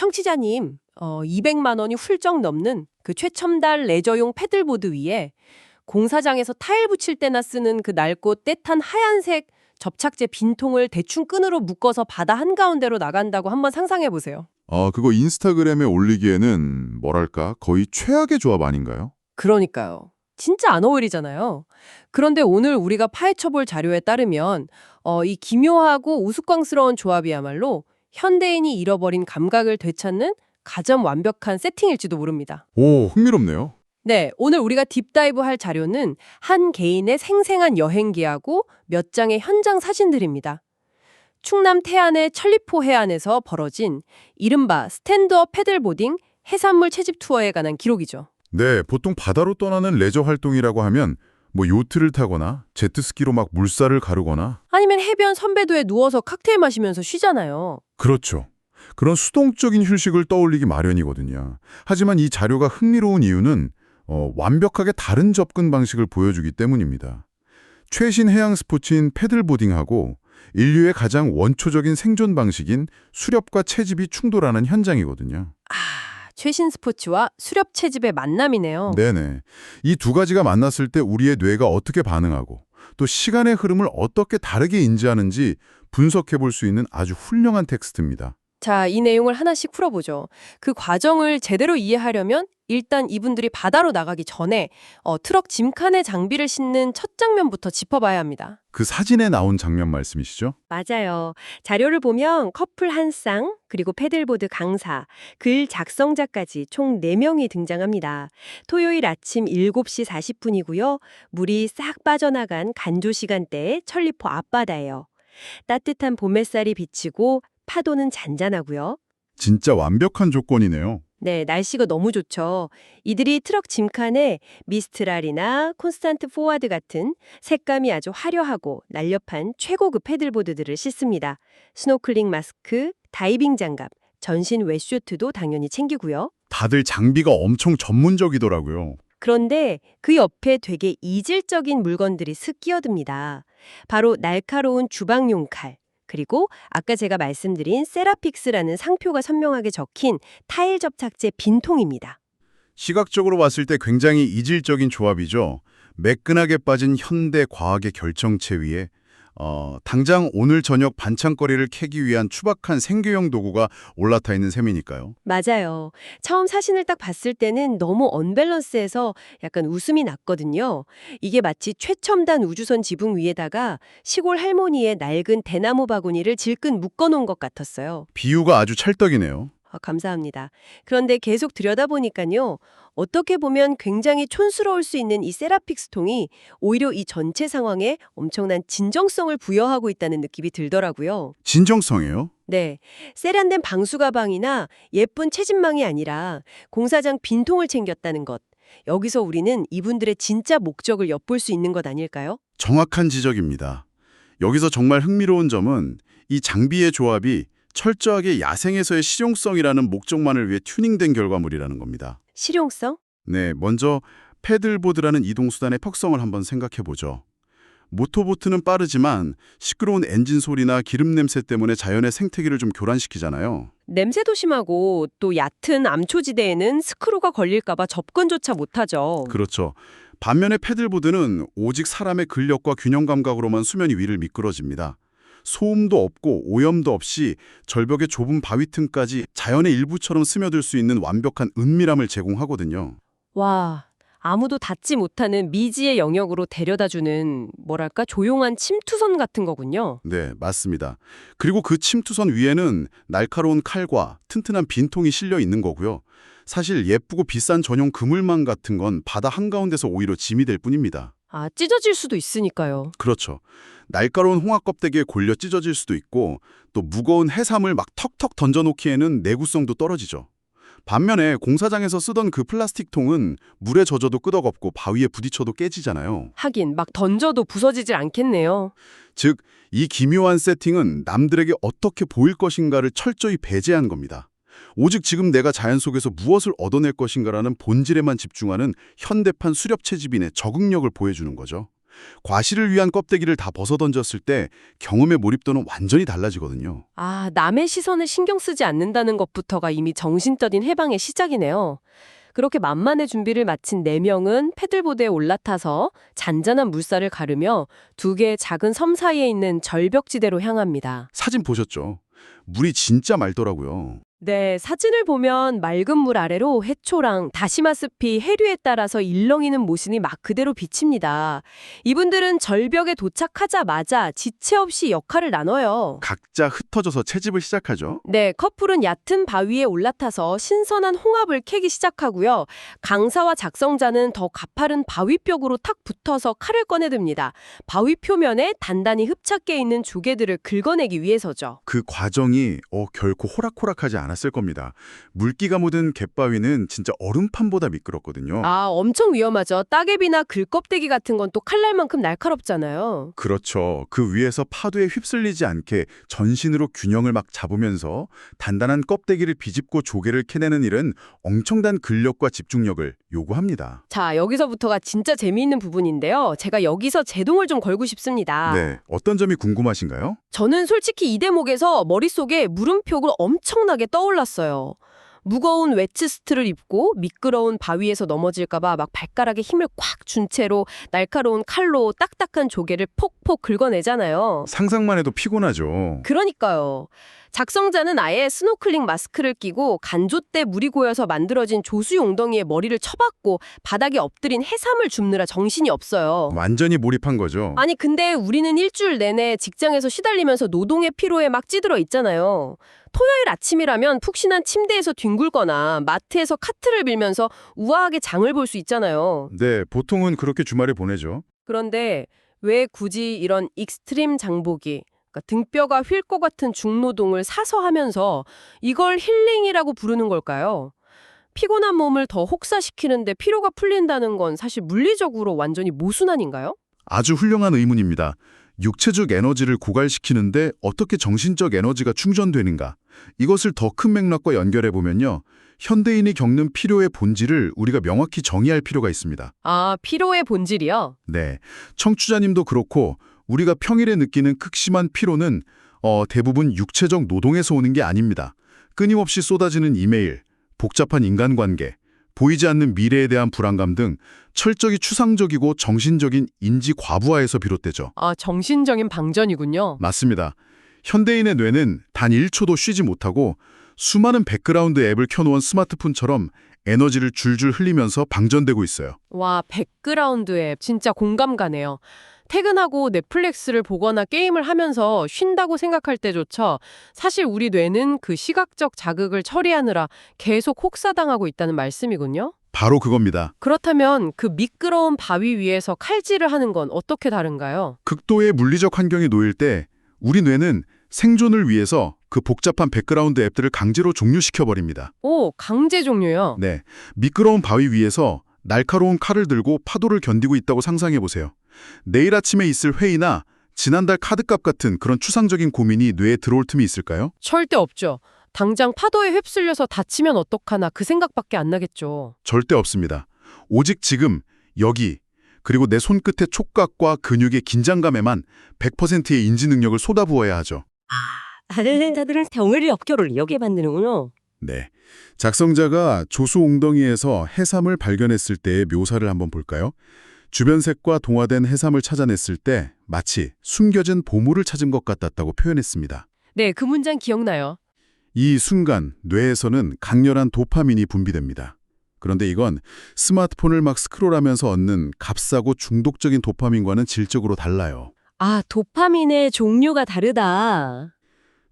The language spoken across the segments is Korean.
청취자님, 200만 원이 훌쩍 넘는 그 최첨단 레저용 패들보드 위에 공사장에서 타일 붙일 때나 쓰는 그 낡고 때탄 하얀색 접착제 빈통을 대충 끈으로 묶어서 바다 한가운데로 나간다고 한번 상상해 보세요. 그거 인스타그램에 올리기에는 뭐랄까 거의 최악의 조합 아닌가요? 그러니까요. 진짜 안 어울리잖아요. 그런데 오늘 우리가 파헤쳐볼 자료에 따르면 이 기묘하고 우스꽝스러운 조합이야말로 현대인이 잃어버린 감각을 되찾는 가장 완벽한 세팅일지도 모릅니다. 오, 흥미롭네요. 네, 오늘 우리가 딥다이브 할 자료는 한 개인의 생생한 여행기하고 몇 장의 현장 사진들입니다. 충남 태안의 천리포 해안에서 벌어진 이른바 스탠드업 패들보딩 해산물 채집 투어에 관한 기록이죠. 네, 보통 바다로 떠나는 레저 활동이라고 하면 뭐 요트를 타거나 제트스키로 막 물살을 가르거나 아니면 해변 선배도에 누워서 칵테일 마시면서 쉬잖아요. 그렇죠. 그런 수동적인 휴식을 떠올리기 마련이거든요. 하지만 이 자료가 흥미로운 이유는 완벽하게 다른 접근 방식을 보여주기 때문입니다. 최신 해양 스포츠인 패들보딩하고 인류의 가장 원초적인 생존 방식인 수렵과 채집이 충돌하는 현장이거든요. 최신 스포츠와 수렵 채집의 만남이네요. 네네. 이 두 가지가 만났을 때 우리의 뇌가 어떻게 반응하고 또 시간의 흐름을 어떻게 다르게 인지하는지 분석해 볼 수 있는 아주 훌륭한 텍스트입니다. 자, 이 내용을 하나씩 풀어보죠. 그 과정을 제대로 이해하려면 일단 이분들이 바다로 나가기 전에 트럭 짐칸에 장비를 싣는 첫 장면부터 짚어봐야 합니다. 그 사진에 나온 장면 말씀이시죠? 맞아요. 자료를 보면 커플 한 쌍, 그리고 패들보드 강사, 글 작성자까지 총 4명이 등장합니다. 토요일 아침 7시 40분이고요. 물이 싹 빠져나간 간조 시간대의 천리포 앞바다예요. 따뜻한 봄햇살이 비치고 파도는 잔잔하고요. 진짜 완벽한 조건이네요. 네, 날씨가 너무 좋죠. 이들이 트럭 짐칸에 미스트랄이나 콘스탄트 포와드 같은 색감이 아주 화려하고 날렵한 최고급 패들보드들을 싣습니다. 스노클링 마스크, 다이빙 장갑, 전신 웨슈트도 당연히 챙기고요. 다들 장비가 엄청 전문적이더라고요. 그런데 그 옆에 되게 이질적인 물건들이 슥 끼어듭니다. 바로 날카로운 주방용 칼, 그리고 아까 제가 말씀드린 세라픽스라는 상표가 선명하게 적힌 타일 접착제 빈통입니다. 시각적으로 봤을 때 굉장히 이질적인 조합이죠. 매끈하게 빠진 현대 과학의 결정체 위에 당장 오늘 저녁 반찬거리를 캐기 위한 추박한 생계형 도구가 올라타 있는 셈이니까요. 맞아요. 처음 사진을 딱 봤을 때는 너무 언밸런스해서 약간 웃음이 났거든요. 이게 마치 최첨단 우주선 지붕 위에다가 시골 할머니의 낡은 대나무 바구니를 질끈 묶어놓은 것 같았어요. 비유가 아주 찰떡이네요. 감사합니다. 그런데 계속 들여다보니까요. 어떻게 보면 굉장히 촌스러울 수 있는 이 세라픽스 통이 오히려 이 전체 상황에 엄청난 진정성을 부여하고 있다는 느낌이 들더라고요. 진정성이에요? 네, 세련된 방수 가방이나 예쁜 채집망이 아니라 공사장 빈통을 챙겼다는 것. 여기서 우리는 이분들의 진짜 목적을 엿볼 수 있는 것 아닐까요? 정확한 지적입니다. 여기서 정말 흥미로운 점은 이 장비의 조합이 철저하게 야생에서의 실용성이라는 목적만을 위해 튜닝된 결과물이라는 겁니다. 실용성? 네, 먼저 패들보드라는 이동수단의 특성을 한번 생각해보죠. 모터보트는 빠르지만 시끄러운 엔진 소리나 기름 냄새 때문에 자연의 생태계를 좀 교란시키잖아요. 냄새도 심하고 또 얕은 암초지대에는 스크루가 걸릴까 봐 접근조차 못하죠. 그렇죠. 반면에 패들보드는 오직 사람의 근력과 균형 감각으로만 수면 위를 미끄러집니다. 소음도 없고 오염도 없이 절벽의 좁은 바위 틈까지 자연의 일부처럼 스며들 수 있는 완벽한 은밀함을 제공하거든요. 와, 아무도 닿지 못하는 미지의 영역으로 데려다주는 뭐랄까 조용한 침투선 같은 거군요. 네, 맞습니다. 그리고 그 침투선 위에는 날카로운 칼과 튼튼한 빈통이 실려 있는 거고요. 사실 예쁘고 비싼 전용 그물망 같은 건 바다 한가운데서 오히려 짐이 될 뿐입니다. 찢어질 수도 있으니까요. 그렇죠. 날카로운 홍합 껍데기에 골려 찢어질 수도 있고 또 무거운 해삼을 막 턱턱 던져놓기에는 내구성도 떨어지죠. 반면에 공사장에서 쓰던 그 플라스틱 통은 물에 젖어도 끄덕없고 바위에 부딪혀도 깨지잖아요. 하긴 막 던져도 부서지질 않겠네요. 즉, 이 기묘한 세팅은 남들에게 어떻게 보일 것인가를 철저히 배제한 겁니다. 오직 지금 내가 자연 속에서 무엇을 얻어낼 것인가라는 본질에만 집중하는 현대판 수렵 채집인의 적응력을 보여주는 거죠. 과실을 위한 껍데기를 다 벗어던졌을 때 경험의 몰입도는 완전히 달라지거든요. 아, 남의 시선을 신경 쓰지 않는다는 것부터가 이미 정신적인 해방의 시작이네요. 그렇게 만만의 준비를 마친 4명은 패들보드에 올라타서 잔잔한 물살을 가르며 2개의 작은 섬 사이에 있는 절벽지대로 향합니다. 사진 보셨죠? 물이 진짜 맑더라고요. 네, 사진을 보면 맑은 물 아래로 해초랑 다시마 숲이 해류에 따라서 일렁이는 모습이 막 그대로 비칩니다. 이분들은 절벽에 도착하자마자 지체 없이 역할을 나눠요. 각자 흩어져서 채집을 시작하죠. 네, 커플은 얕은 바위에 올라타서 신선한 홍합을 캐기 시작하고요. 강사와 작성자는 더 가파른 바위벽으로 탁 붙어서 칼을 꺼내듭니다. 바위 표면에 단단히 흡착해 있는 조개들을 긁어내기 위해서죠. 그 과정이 결코 호락호락하지 않았을 겁니다. 물기가 묻은 갯바위는 진짜 얼음판보다 미끄럽거든요. 아, 엄청 위험하죠. 따개비나 글껍데기 같은 건 또 칼날만큼 날카롭잖아요. 그렇죠. 그 위에서 파도에 휩쓸리지 않게 전신으로 균형을 막 잡으면서 단단한 껍데기를 비집고 조개를 캐내는 일은 엄청난 근력과 집중력을 요구합니다. 자, 여기서부터가 진짜 재미있는 부분인데요. 제가 여기서 제동을 좀 걸고 싶습니다. 네, 어떤 점이 궁금하신가요? 저는 솔직히 이 대목에서 머릿속에 물음표가 엄청나게 떠올랐어요. 무거운 웨트스트를 입고 미끄러운 바위에서 넘어질까봐 막 발가락에 힘을 꽉 준 채로 날카로운 칼로 딱딱한 조개를 폭폭 긁어내잖아요. 상상만 해도 피곤하죠. 그러니까요. 작성자는 아예 스노클링 마스크를 끼고 간조대 물이 고여서 만들어진 조수 웅덩이에 머리를 쳐박고 바닥에 엎드린 해삼을 줍느라 정신이 없어요. 완전히 몰입한 거죠. 아니 근데 우리는 일주일 내내 직장에서 시달리면서 노동의 피로에 막 찌들어 있잖아요. 토요일 아침이라면 푹신한 침대에서 뒹굴거나 마트에서 카트를 빌면서 우아하게 장을 볼 수 있잖아요. 네, 보통은 그렇게 주말에 보내죠. 그런데 왜 굳이 이런 익스트림 장보기, 그러니까 등뼈가 휠 것 같은 중노동을 사서 하면서 이걸 힐링이라고 부르는 걸까요? 피곤한 몸을 더 혹사시키는데 피로가 풀린다는 건 사실 물리적으로 완전히 모순아닌가요? 아주 훌륭한 의문입니다. 육체적 에너지를 고갈시키는데 어떻게 정신적 에너지가 충전되는가? 이것을 더 큰 맥락과 연결해보면요. 현대인이 겪는 피로의 본질을 우리가 명확히 정의할 필요가 있습니다. 아, 피로의 본질이요? 네, 청취자님도 그렇고 우리가 평일에 느끼는 극심한 피로는 대부분 육체적 노동에서 오는 게 아닙니다. 끊임없이 쏟아지는 이메일, 복잡한 인간관계, 보이지 않는 미래에 대한 불안감 등 철저히 추상적이고 정신적인 인지 과부하에서 비롯되죠. 아, 정신적인 방전이군요. 맞습니다. 현대인의 뇌는 단 1초도 쉬지 못하고 수많은 백그라운드 앱을 켜놓은 스마트폰처럼 에너지를 줄줄 흘리면서 방전되고 있어요. 와, 백그라운드 앱 진짜 공감 가네요. 퇴근하고 넷플릭스를 보거나 게임을 하면서 쉰다고 생각할 때조차 사실 우리 뇌는 그 시각적 자극을 처리하느라 계속 혹사당하고 있다는 말씀이군요. 바로 그겁니다. 그렇다면 그 미끄러운 바위 위에서 칼질을 하는 건 어떻게 다른가요? 극도의 물리적 환경에 놓일 때 우리 뇌는 생존을 위해서 그 복잡한 백그라운드 앱들을 강제로 종료시켜버립니다. 오, 강제 종료요? 네, 미끄러운 바위 위에서 날카로운 칼을 들고 파도를 견디고 있다고 상상해보세요. 내일 아침에 있을 회의나 지난달 카드값 같은 그런 추상적인 고민이 뇌에 들어올 틈이 있을까요? 절대 없죠. 당장 파도에 휩쓸려서 다치면 어떡하나 그 생각밖에 안 나겠죠. 절대 없습니다. 오직 지금, 여기, 그리고 내 손끝의 촉각과 근육의 긴장감에만 100%의 인지 능력을 쏟아부어야 하죠. 아들렌자들은 덩어리 엽교를 여기에 만드는군요. 네. 작성자가 조수 웅덩이에서 해삼을 발견했을 때의 묘사를 한번 볼까요? 주변 색과 동화된 해삼을 찾아냈을 때 마치 숨겨진 보물을 찾은 것 같았다고 표현했습니다. 네, 그 문장 기억나요. 이 순간 뇌에서는 강렬한 도파민이 분비됩니다. 그런데 이건 스마트폰을 막 스크롤하면서 얻는 값싸고 중독적인 도파민과는 질적으로 달라요. 아, 도파민의 종류가 다르다.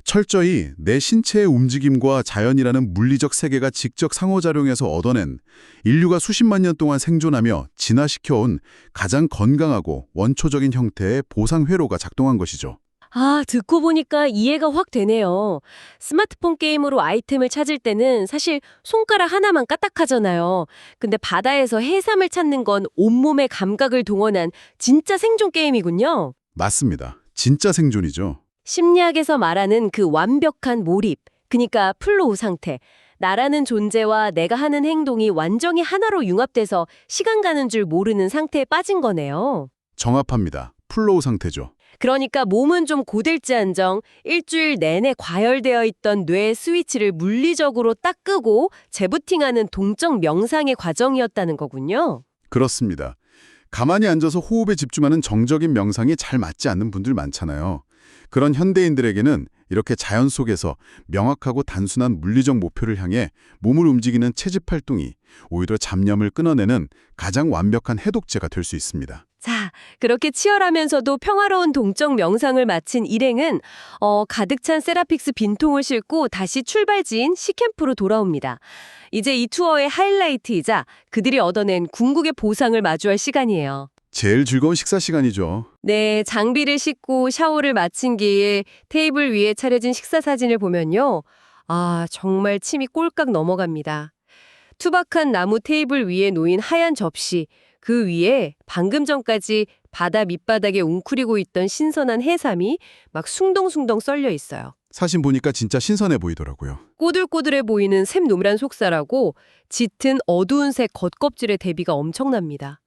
철저히 내 신체의 움직임과 자연이라는 물리적 세계가 직접 상호작용해서 얻어낸 인류가 수십만 년 동안 생존하며 진화시켜온 가장 건강하고 원초적인 형태의 보상회로가 작동한 것이죠. 아, 듣고 보니까 이해가 확 되네요. 스마트폰 게임으로 아이템을 찾을 때는 사실 손가락 하나만 까딱하잖아요. 근데 바다에서 해삼을 찾는 건 온몸의 감각을 동원한 진짜 생존 게임이군요. 맞습니다. 진짜 생존이죠. 심리학에서 말하는 그 완벽한 몰입, 그러니까 플로우 상태. 나라는 존재와 내가 하는 행동이 완전히 하나로 융합돼서 시간 가는 줄 모르는 상태에 빠진 거네요. 정합합니다. 풀로우 상태죠. 그러니까 몸은 좀 고들지언정 일주일 내내 과열되어 있던 뇌 스위치를 물리적으로 딱 끄고 재부팅하는 동적 명상의 과정이었다는 거군요. 그렇습니다. 가만히 앉아서 호흡에 집중하는 정적인 명상이 잘 맞지 않는 분들 많잖아요. 그런 현대인들에게는 이렇게 자연 속에서 명확하고 단순한 물리적 목표를 향해 몸을 움직이는 채집 활동이 오히려 잡념을 끊어내는 가장 완벽한 해독제가 될 수 있습니다. 자, 그렇게 치열하면서도 평화로운 동적 명상을 마친 일행은 가득 찬 세라픽스 빈통을 싣고 다시 출발지인 시캠프로 돌아옵니다. 이제 이 투어의 하이라이트이자 그들이 얻어낸 궁극의 보상을 마주할 시간이에요. 제일 즐거운 식사 시간이죠. 네, 장비를 싣고 샤워를 마친 뒤에 테이블 위에 차려진 식사 사진을 보면요. 아, 정말 침이 꼴깍 넘어갑니다. 투박한 나무 테이블 위에 놓인 하얀 접시, 그 위에 방금 전까지 바다 밑바닥에 웅크리고 있던 신선한 해삼이 막 숭덩숭덩 썰려 있어요. 사진 보니까 진짜 신선해 보이더라고요. 꼬들꼬들해 보이는 샘노란 속살하고 짙은 어두운 색 겉껍질의 대비가 엄청납니다.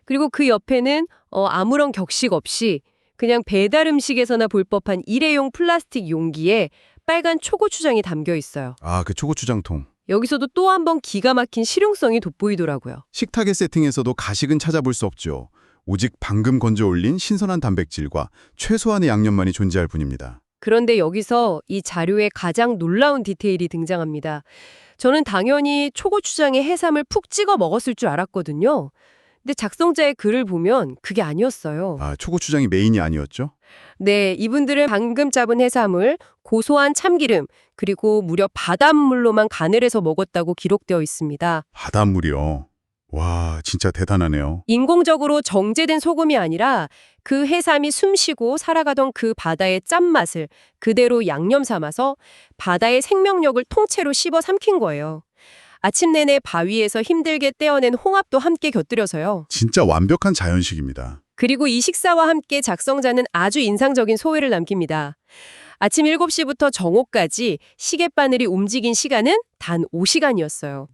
그리고 그 옆에는 아무런 격식 없이 그냥 배달 음식에서나 볼 법한 일회용 플라스틱 용기에 빨간 초고추장이 담겨 있어요. 아, 그 초고추장통. 여기서도 또 한 번 기가 막힌 실용성이 돋보이더라고요. 식탁의 세팅에서도 가식은 찾아볼 수 없죠. 오직 방금 건져 올린 신선한 단백질과 최소한의 양념만이 존재할 뿐입니다. 그런데 여기서 이 자료에 가장 놀라운 디테일이 등장합니다. 저는 당연히 초고추장에 해삼을 푹 찍어 먹었을 줄 알았거든요. 근데 작성자의 글을 보면 그게 아니었어요. 아, 초고추장이 메인이 아니었죠? 네, 이분들은 방금 잡은 해삼을 고소한 참기름 그리고 무려 바닷물로만 간을 해서 먹었다고 기록되어 있습니다. 바닷물이요. 와, 진짜 대단하네요. 인공적으로 정제된 소금이 아니라 그 해삼이 숨쉬고 살아가던 그 바다의 짠맛을 그대로 양념 삼아서 바다의 생명력을 통째로 씹어 삼킨 거예요. 아침 내내 바위에서 힘들게 떼어낸 홍합도 함께 곁들여서요. 진짜 완벽한 자연식입니다. 그리고 이 식사와 함께 작성자는 아주 인상적인 소회를 남깁니다. 아침 7시부터 정오까지 시계바늘이 움직인 시간은 단 5시간이었어요.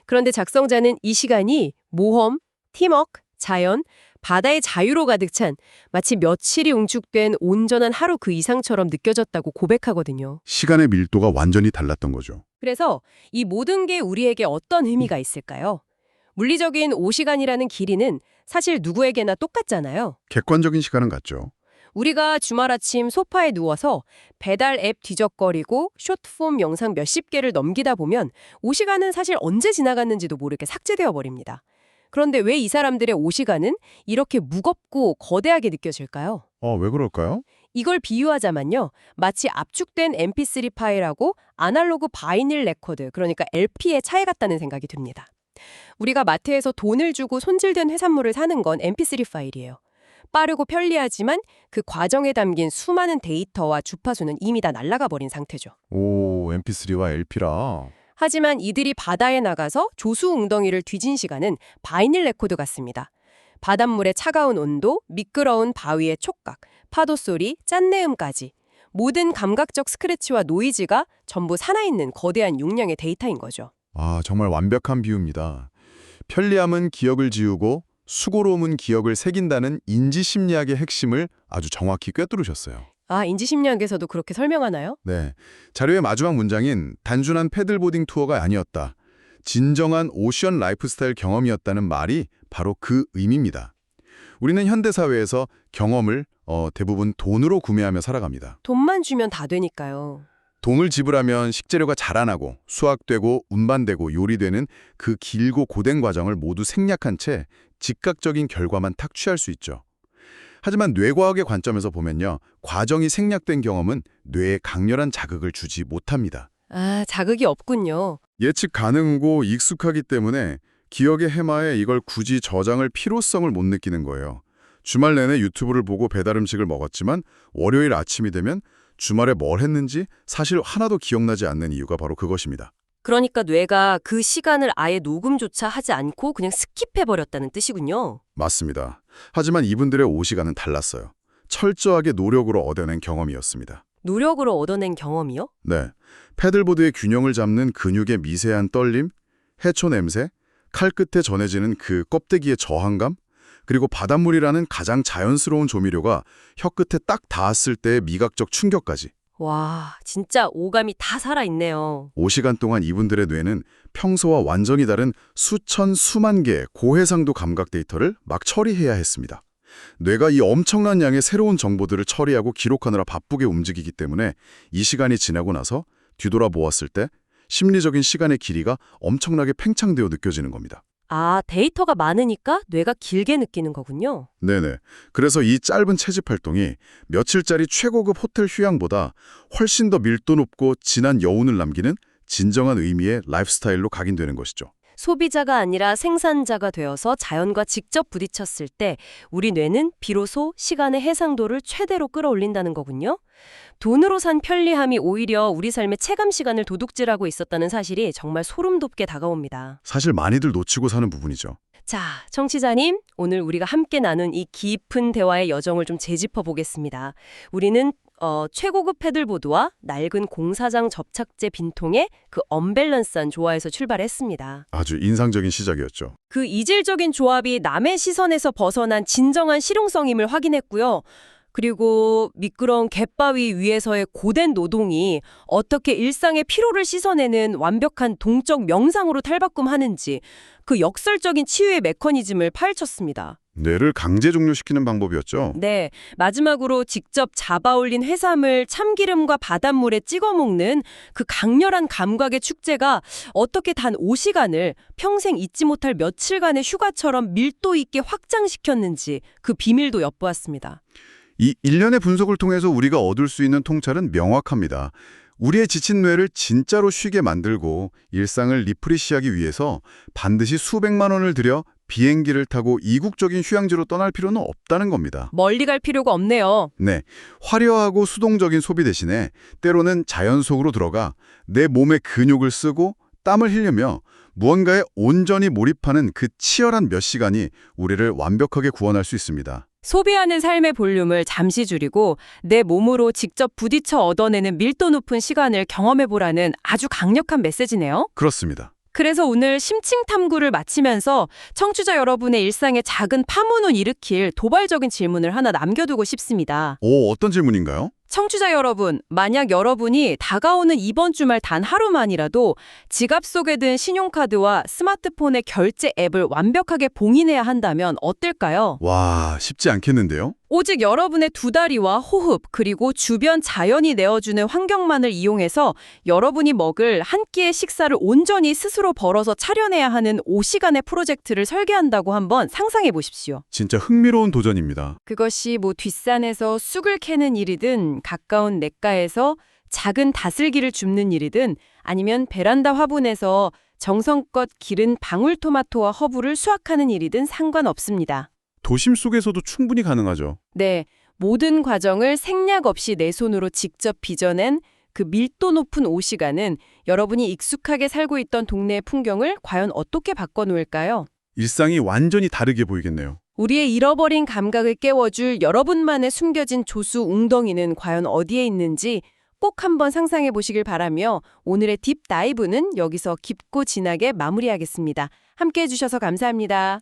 그런데 작성자는 이 시간이 모험, 팀워크, 자연, 바다의 자유로 가득 찬 마치 며칠이 응축된 온전한 하루 그 이상처럼 느껴졌다고 고백하거든요. 시간의 밀도가 완전히 달랐던 거죠. 그래서 이 모든 게 우리에게 어떤 의미가 있을까요? 물리적인 5시간이라는 길이는 사실 누구에게나 똑같잖아요. 객관적인 시간은 같죠. 우리가 주말 아침 소파에 누워서 배달 앱 뒤적거리고 숏폼 영상 몇십 개를 넘기다 보면 5시간은 사실 언제 지나갔는지도 모르게 삭제되어 버립니다. 그런데 왜 이 사람들의 5시간은 이렇게 무겁고 거대하게 느껴질까요? 왜 그럴까요? 이걸 비유하자면요. 마치 압축된 mp3 파일하고 아날로그 바이닐 레코드, 그러니까 LP의 차이 같다는 생각이 듭니다. 우리가 마트에서 돈을 주고 손질된 해산물을 사는 건 mp3 파일이에요. 빠르고 편리하지만 그 과정에 담긴 수많은 데이터와 주파수는 이미 다 날아가 버린 상태죠. 오, mp3와 LP라. 하지만 이들이 바다에 나가서 조수 웅덩이를 뒤진 시간은 바이닐 레코드 같습니다. 바닷물의 차가운 온도, 미끄러운 바위의 촉각, 파도 소리, 짠내음까지 모든 감각적 스크래치와 노이즈가 전부 살아있는 거대한 용량의 데이터인 거죠. 아, 정말 완벽한 비유입니다. 편리함은 기억을 지우고 수고로움은 기억을 새긴다는 인지심리학의 핵심을 아주 정확히 꿰뚫으셨어요. 아, 인지심리학에서도 그렇게 설명하나요? 네, 자료의 마지막 문장인 단순한 패들보딩 투어가 아니었다. 진정한 오션 라이프스타일 경험이었다는 말이 바로 그 의미입니다. 우리는 현대사회에서 경험을 대부분 돈으로 구매하며 살아갑니다. 돈만 주면 다 되니까요. 돈을 지불하면 식재료가 자라나고 수확되고 운반되고 요리되는 그 길고 고된 과정을 모두 생략한 채 즉각적인 결과만 탁취할 수 있죠. 하지만 뇌과학의 관점에서 보면요. 과정이 생략된 경험은 뇌에 강렬한 자극을 주지 못합니다. 아, 자극이 없군요. 예측 가능고 익숙하기 때문에 기억의 해마에 이걸 굳이 저장할 필요성을 못 느끼는 거예요. 주말 내내 유튜브를 보고 배달 음식을 먹었지만 월요일 아침이 되면 주말에 뭘 했는지 사실 하나도 기억나지 않는 이유가 바로 그것입니다. 그러니까 뇌가 그 시간을 아예 녹음조차 하지 않고 그냥 스킵해버렸다는 뜻이군요. 맞습니다. 하지만 이분들의 5시간은 달랐어요. 철저하게 노력으로 얻어낸 경험이었습니다. 노력으로 얻어낸 경험이요? 네, 패들보드의 균형을 잡는 근육의 미세한 떨림, 해초 냄새, 칼 끝에 전해지는 그 껍데기의 저항감, 그리고 바닷물이라는 가장 자연스러운 조미료가 혀끝에 딱 닿았을 때의 미각적 충격까지. 와, 진짜 오감이 다 살아있네요. 5시간 동안 이분들의 뇌는 평소와 완전히 다른 수천, 수만 개의 고해상도 감각 데이터를 막 처리해야 했습니다. 뇌가 이 엄청난 양의 새로운 정보들을 처리하고 기록하느라 바쁘게 움직이기 때문에 이 시간이 지나고 나서 뒤돌아보았을 때 심리적인 시간의 길이가 엄청나게 팽창되어 느껴지는 겁니다. 아, 데이터가 많으니까 뇌가 길게 느끼는 거군요. 네네. 그래서 이 짧은 채집 활동이 며칠짜리 최고급 호텔 휴양보다 훨씬 더 밀도 높고 진한 여운을 남기는 진정한 의미의 라이프스타일로 각인되는 것이죠. 소비자가 아니라 생산자가 되어서 자연과 직접 부딪혔을 때 우리 뇌는 비로소 시간의 해상도를 최대로 끌어올린다는 거군요. 돈으로 산 편리함이 오히려 우리 삶의 체감 시간을 도둑질하고 있었다는 사실이 정말 소름 돋게 다가옵니다. 사실 많이들 놓치고 사는 부분이죠. 자, 청취자님, 오늘 우리가 함께 나눈 이 깊은 대화의 여정을 좀 재짚어 보겠습니다. 우리는 최고급 패들보드와 낡은 공사장 접착제 빈통의 그 언밸런스한 조화에서 출발했습니다. 아주 인상적인 시작이었죠. 그 이질적인 조합이 남의 시선에서 벗어난 진정한 실용성임을 확인했고요. 그리고 미끄러운 갯바위 위에서의 고된 노동이 어떻게 일상의 피로를 씻어내는 완벽한 동적 명상으로 탈바꿈하는지 그 역설적인 치유의 메커니즘을 파헤쳤습니다. 뇌를 강제 종료시키는 방법이었죠. 네, 마지막으로 직접 잡아올린 해삼을 참기름과 바닷물에 찍어 먹는 그 강렬한 감각의 축제가 어떻게 단 5시간을 평생 잊지 못할 며칠간의 휴가처럼 밀도 있게 확장시켰는지 그 비밀도 엿보았습니다. 이 일련의 분석을 통해서 우리가 얻을 수 있는 통찰은 명확합니다. 우리의 지친 뇌를 진짜로 쉬게 만들고 일상을 리프레시하기 위해서 반드시 수백만 원을 들여 비행기를 타고 이국적인 휴양지로 떠날 필요는 없다는 겁니다. 멀리 갈 필요가 없네요. 네, 화려하고 수동적인 소비 대신에 때로는 자연 속으로 들어가 내 몸의 근육을 쓰고 땀을 흘리며 무언가에 온전히 몰입하는 그 치열한 몇 시간이 우리를 완벽하게 구원할 수 있습니다. 소비하는 삶의 볼륨을 잠시 줄이고 내 몸으로 직접 부딪혀 얻어내는 밀도 높은 시간을 경험해보라는 아주 강력한 메시지네요. 그렇습니다. 그래서 오늘 심층 탐구를 마치면서 청취자 여러분의 일상에 작은 파문을 일으킬 도발적인 질문을 하나 남겨두고 싶습니다. 오, 어떤 질문인가요? 청취자 여러분, 만약 여러분이 다가오는 이번 주말 단 하루만이라도 지갑 속에 든 신용카드와 스마트폰의 결제 앱을 완벽하게 봉인해야 한다면 어떨까요? 와, 쉽지 않겠는데요? 오직 여러분의 두 다리와 호흡 그리고 주변 자연이 내어주는 환경만을 이용해서 여러분이 먹을 한 끼의 식사를 온전히 스스로 벌어서 차려내야 하는 5시간의 프로젝트를 설계한다고 한번 상상해 보십시오. 진짜 흥미로운 도전입니다. 그것이 뒷산에서 쑥을 캐는 일이든 가까운 냇가에서 작은 다슬기를 줍는 일이든 아니면 베란다 화분에서 정성껏 기른 방울토마토와 허브를 수확하는 일이든 상관없습니다. 도심 속에서도 충분히 가능하죠. 네, 모든 과정을 생략 없이 내 손으로 직접 빚어낸 그 밀도 높은 5시간은 여러분이 익숙하게 살고 있던 동네의 풍경을 과연 어떻게 바꿔놓을까요? 일상이 완전히 다르게 보이겠네요. 우리의 잃어버린 감각을 깨워줄 여러분만의 숨겨진 조수 웅덩이는 과연 어디에 있는지 꼭 한번 상상해 보시길 바라며 오늘의 딥다이브는 여기서 깊고 진하게 마무리하겠습니다. 함께해 주셔서 감사합니다.